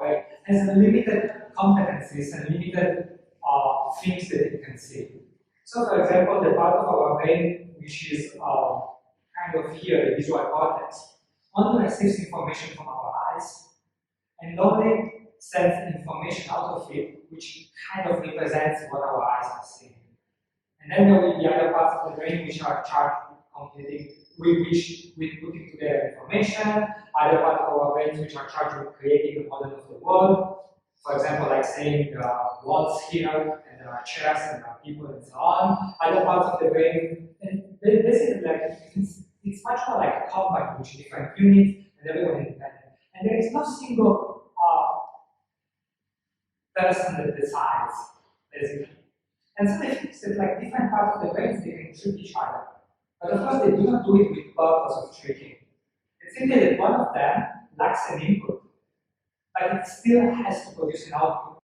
brain has limited competencies and limited things that it can see. So, for example, the part of our brain which is kind of here, the visual cortex, only receives information from our eyes and only sends information out of it which kind of represents what our eyes are seeing. And then there will be other parts of the brain which are charged with completing, with putting together information, other parts of our brains which are charged with creating a model of the world. For example, like saying there are walls here, and there are chairs, and there are people, and so on. Other parts of the brain, and basically, like it's much more like a company with different units, and everyone independent. And there is no single person that decides, basically. And so they fix it like different parts of the brains, they can trick each other. But of course, they do not do it with purpose of tricking. It's simply that one of them lacks an input, but it still has to produce an output.